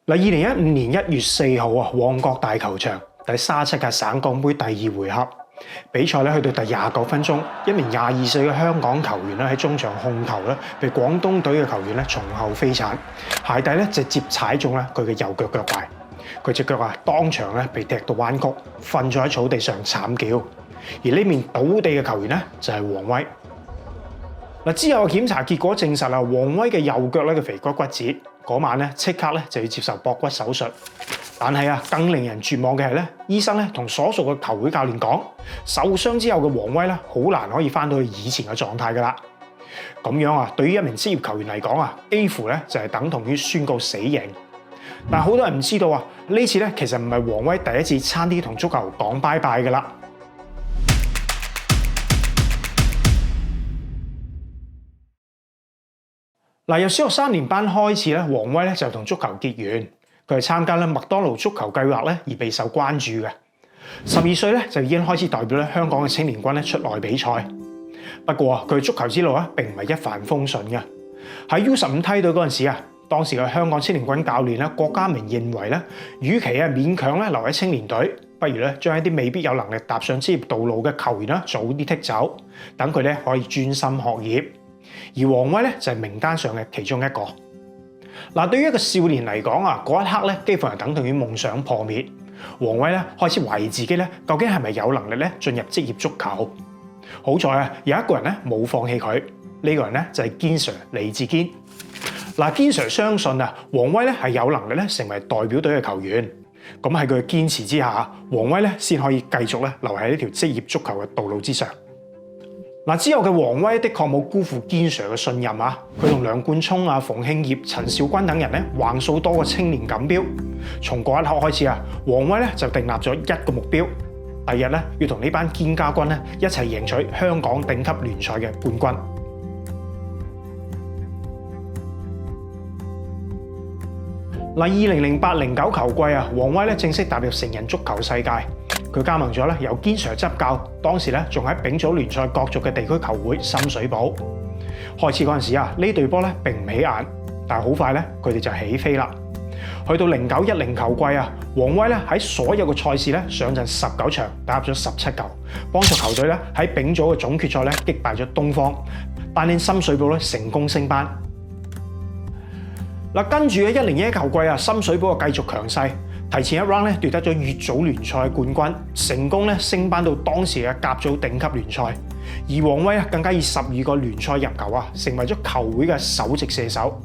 2015年1月4號啊，旺角大球場第37屆省港杯第2回合比賽咧，去到第29分鐘，一名22歲嘅香港球員咧喺中場控球咧，被廣東隊嘅球員咧從後飛鏟，鞋底咧直接踩中咧佢嘅右腳腳踝，佢隻腳啊當場咧被踢到彎曲，瞓咗喺草地上慘叫。而呢面倒地嘅球員咧就係王威。之後嘅檢查結果證實啊，王威嘅右腳咧嘅肥骨骨折，嗰晚咧即刻咧就要接受駁骨手術。但係啊，更令人絕望嘅係咧，醫生咧同所屬嘅球會教練講，受傷之後嘅王威咧好難可以翻到去以前嘅狀態㗎啦。咁樣啊，對於一名職業球員嚟講啊，幾乎咧就係等同於宣告死刑。但係好多人唔知道啊，呢次咧其實唔係王威第一次差啲同足球講拜拜㗎啦。由小學3年班開始咧，王威咧就同足球結緣。佢係參加咧麥當勞足球計劃咧而備受關注嘅。12歲咧就已經開始代表咧香港嘅青年軍咧出內比賽。不過啊，佢嘅足球之路咧並唔係一帆風順嘅。喺 U15 梯隊嗰陣時啊，當時嘅香港青年軍教練咧郭家明認為咧，與其啊勉強咧留喺青年隊，不如咧將一啲未必有能力踏上職業道路嘅球員啦早啲剔走，等佢咧可以專心學業。而王威咧就係名單上嘅其中一個。對於一個少年嚟講啊，嗰一刻咧幾乎係等同於夢想破滅。王威咧開始懷疑自己咧究竟係咪有能力咧進入職業足球。好在啊，有一個人咧冇放棄佢，呢個人咧就係堅 Sir 李志堅。堅 Sir 相信啊，王威咧係有能力咧成為代表隊嘅球員。咁喺佢嘅堅持之下，王威咧先可以繼續咧留喺呢條職業足球嘅道路之上。之後嘅王威的確冇辜負堅 Sir 嘅信任啊！佢同梁冠聰啊、馮慶業、陳肇鈞等人咧橫掃多個青年錦標。從嗰一刻開始啊，王威咧就訂立咗一個目標，第日咧要同呢班堅家軍咧一齊贏取香港頂級聯賽嘅冠軍。2008-09球季啊，王威咧正式踏入成人足球世界。佢加盟咗咧由堅 Sir 執教，當時咧仲喺丙組聯賽角逐嘅地區球會深水埗。開始嗰陣時啊，呢隊波咧並唔起眼，但係好快咧佢哋就起飛啦。去到09-10球季啊，王威咧喺所有嘅賽事咧上陣19場，打入咗17球，幫助球隊咧喺丙組嘅總決賽咧擊敗咗東方，帶領深水埗咧成功升班。跟住嘅10-11球季啊，深水埗繼續強勢。提前一 round 咧奪得咗乙組聯賽冠軍，成功咧升班到當時嘅甲組頂級聯賽。而王威更加以12個聯賽入球啊，成為咗球會嘅首席射手。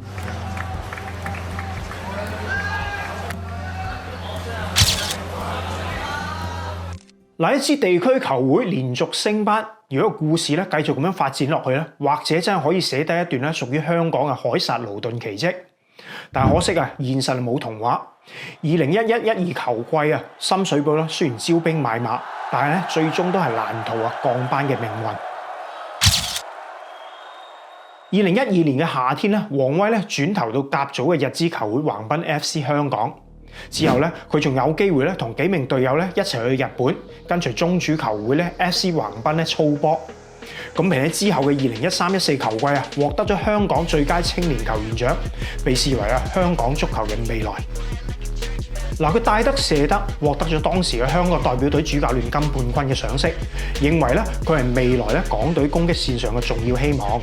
一支地區球會連續升班，如果故事咧繼續咁樣發展落去咧，或者真係可以寫低一段咧屬於香港嘅凱撒勞頓奇蹟。但係可惜啊，現實冇童話。2011-12球季啊，深水埗雖然招兵買馬，但係咧最終都係難逃降班嘅命運。2012年嘅夏天咧，王威轉投到甲組嘅日資球會橫濱 FC 香港。之後咧，佢仲有機會咧同幾名隊友咧一齊去日本，跟隨宗主球會咧 FC 橫濱操波。咁並喺之後嘅2013-14球季啊，獲得咗香港最佳青年球員獎，被視為香港足球嘅未來。佢帶得射得，獲得咗當時嘅香港代表隊主教練金判坤嘅賞識，認為咧佢係未來咧港隊攻擊線上嘅重要希望。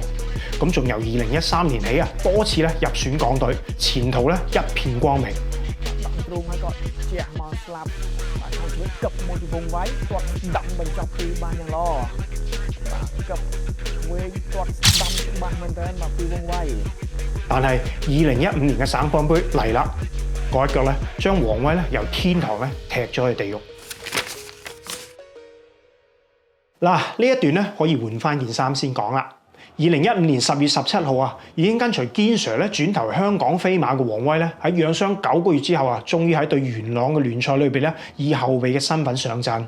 咁仲由2013年起啊，多次咧入選港隊，前途咧一片光明。但係2015年嘅省港杯嚟啦，嗰一腳咧將王威由天堂踢咗去地獄。呢一段咧可以換翻件衫先講啦。2015年10月17號啊，已經跟隨堅 Sir 轉投香港飛馬嘅王威喺養傷9個月之後啊，終於喺對元朗嘅聯賽裏邊以後備嘅身份上陣。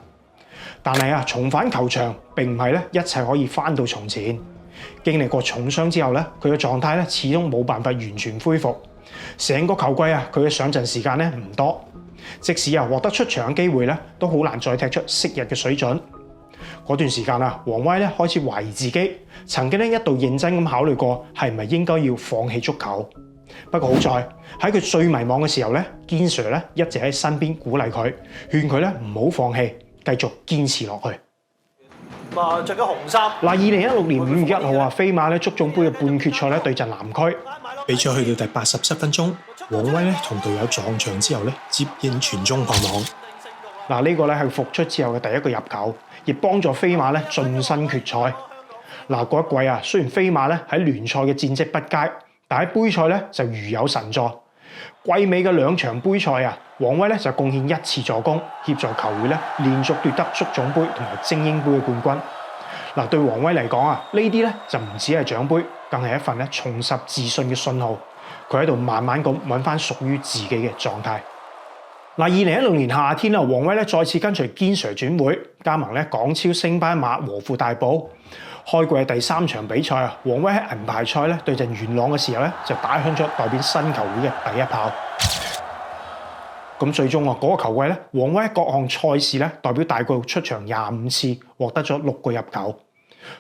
但係重返球場並唔係一切可以翻到從前。經歷過重傷之後佢嘅狀態始終冇辦法完全恢復。成個球季佢嘅上陣時間唔多，即使獲得出場嘅機會都好難再踢出昔日嘅水準。嗰段時間王威開始懷疑自己，曾經一度認真咁考慮過係唔係應該要放棄足球。不過好在喺佢最迷茫嘅時候咧，堅 Sir 咧一直喺身邊鼓勵佢，勸佢咧唔好放棄，繼續堅持落去。着咗紅衫。2016年5月1號飛馬咧足總杯嘅半決賽咧對陣南區，比賽去到第87分鐘，王威咧同隊友撞牆之後咧接應傳中破網。呢個咧係復出之後嘅第一個入球，亦幫助飛馬咧晉身決賽。嗰一季雖然飛馬咧喺聯賽嘅戰績不佳，但喺杯賽咧就如有神助。季尾嘅2場杯賽王威咧就貢獻1次助攻，協助球會咧連續奪得足總杯同埋精英杯嘅冠軍。對王威嚟講呢啲咧就唔止係獎杯，更係一份咧重拾自信嘅信號。佢喺度慢慢咁揾翻屬於自己嘅狀態。2016年夏天王威咧再次跟隨堅 Sir 轉會，加盟咧港超升班馬和富大埔。開季第3場比賽王威喺銀牌賽咧對陣元朗嘅時候咧就打響咗代表新球會嘅第一炮。咁最終嗰個球季咧，王威喺各項賽事咧代表大埔出場25次，獲得咗6個入球。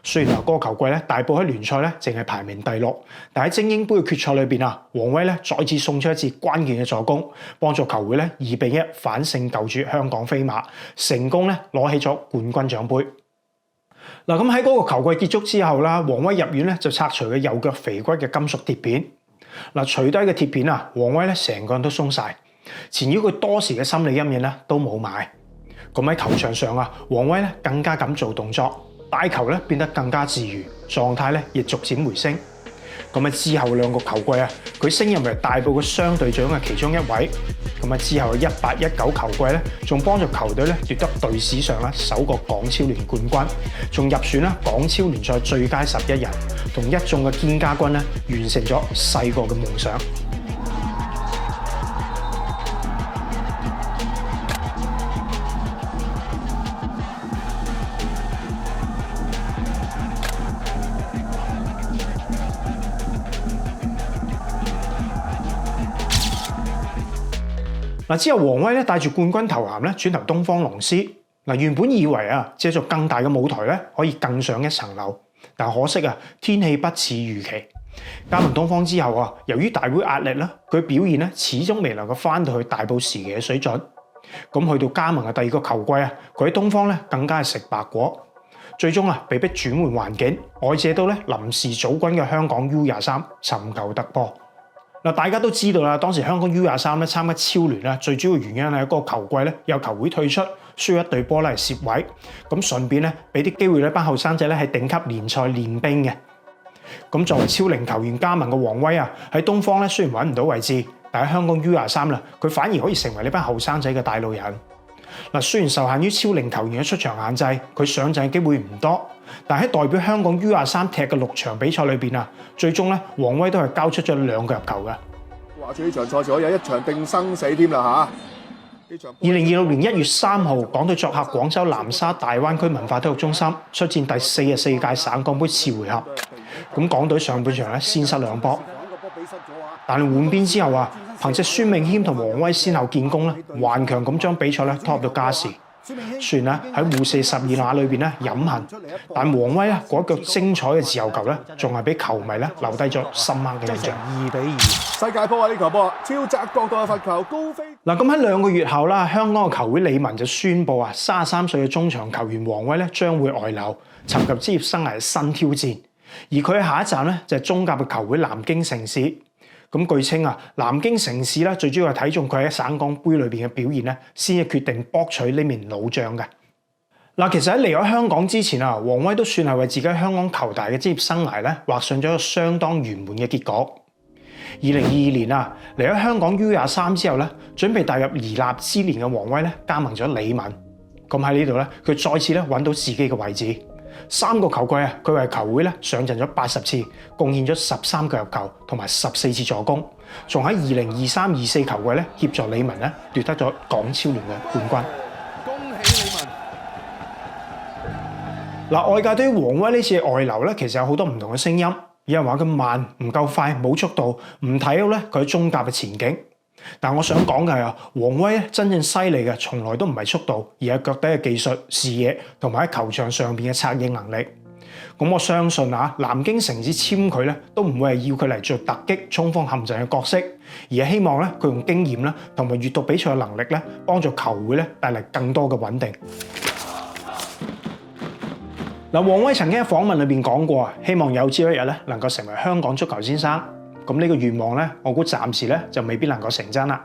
雖然嗰個球季咧大埔喺聯賽咧淨係排名第6，但喺精英杯嘅決賽裏邊王威咧再次送出一次關鍵嘅助攻，幫助球會咧2-1反勝舊主香港飛馬，成功咧攞起咗冠軍獎杯。咁喺嗰個球季結束之後王威入院咧就拆除佢右腳腓骨嘅金屬鐵片。除低嘅鐵片王威咧成個人都鬆晒，纏繞佢多時嘅心理陰影咧都冇埋。咁喺球場上王威咧更加敢做動作，帶球咧變得更加自如，狀態咧亦逐漸回升。咁喺之後2個球季佢升任為大埔嘅雙隊長嘅其中一位。咁喺之後嘅18-19球季咧，仲幫助球隊咧奪得隊史上首個港超聯冠軍，仲入選港超聯賽最佳11人，同一眾嘅堅家軍咧完成咗細個嘅夢想。之後王威咧帶住冠軍頭銜咧轉投東方龍獅。原本以為借助更大嘅舞台咧可以更上一層樓，但可惜天氣不似預期。加盟東方之後由於大會壓力咧，佢表現咧始終未能夠翻到去大埔時期嘅水準。咁去到加盟嘅第2個球季佢喺東方咧更加係食白果，最終被迫轉換環境，外借到咧臨時組軍嘅香港 U23尋求突破。大家都知道啦，當時香港 U23咧參加超聯最主要原因係嗰個球季咧有球會退出，需要一隊波嚟攝位，咁順便咧俾啲機會呢班後生仔咧喺頂級聯賽練兵嘅。咁作為超齡球員加盟嘅王威喺東方咧雖然揾唔到位置，但喺香港 U23佢反而可以成為呢班後生仔嘅帶路人。雖然受限於超齡球員嘅出場限制，佢上陣嘅機會唔多，但喺代表香港 U23踢嘅6場比賽裏邊最終咧王威都係交出咗2個入球嘅。話住呢場賽事可以有1場定生死添啦2026年1月3號，港隊作客廣州南沙大灣區文化體育中心出戰第44屆省港杯次回合。咁港隊上半場咧先失2波，但係換邊之後憑借孫銘謙同王威先後建功咧，頑強咁將比賽咧拖入到加時。雖然喺互射12碼裏邊咧飲恨，但王威嗰一腳精彩嘅自由球咧，仲係俾球迷咧留低咗深刻嘅印象。2-2，世界波呢球波超窄角度嘅罰球高飛。咁喺2個月後香港嘅球會理文就宣布33歲嘅中場球員王威咧將會外流，尋求職業生涯嘅新挑戰。而佢嘅下一站咧就係中甲嘅球會南京城市。咁據稱南京城市咧最主要係睇中佢喺省港杯裏邊嘅表現咧，先至決定博取呢名老將嘅。其實喺離開香港之前王威都算係為自己喺香港球壇嘅職業生涯咧畫上咗一個相當圓滿嘅結果。2022年離開香港 U23之後咧，準備踏入而立之年嘅王威咧加盟咗理文。咁喺呢度咧，佢再次咧揾到自己嘅位置。3個球季佢為球會咧上陣咗80次，貢獻咗13個入球同埋14次助攻，仲喺2023-24球季咧協助理文咧奪得咗港超聯嘅冠軍。恭喜理文！外界對於王威呢次外流咧，其實有好多唔同嘅聲音。有人話佢慢、唔夠快、冇速度，唔睇到咧佢喺中甲嘅前景。但我想講嘅係王威真正犀利嘅，從來都唔係速度，而係腳底嘅技術、視野同埋喺球場上邊嘅策應能力。咁我相信南京城市簽佢咧，都唔會係要佢嚟做突擊衝鋒陷陣嘅角色，而係希望咧佢用經驗啦，同埋閱讀比賽嘅能力咧，幫助球會咧帶嚟更多嘅穩定。王威曾經喺訪問裏邊講過希望有朝一日咧能夠成為香港足球先生。咁呢個願望咧，我估暫時咧就未必能夠成真啦。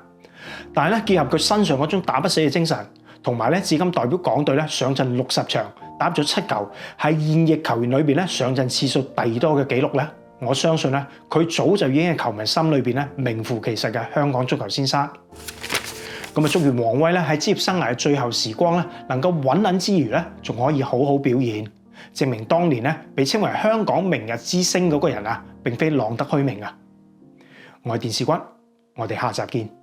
但係咧，結合佢身上嗰種打不死嘅精神，同埋咧至今代表港隊咧上陣60場，打入咗7球，係現役球員裏邊咧上陣次數第二多嘅紀錄咧，我相信咧佢早就已經喺球迷心裏邊咧名副其實嘅香港足球先生。咁啊，祝願王威咧喺職業生涯嘅最後時光咧，能夠穩穩之餘咧，仲可以好好表現，證明當年咧被稱為香港明日之星嗰個人並非浪得虛名啊！我係電視君，我哋下集見。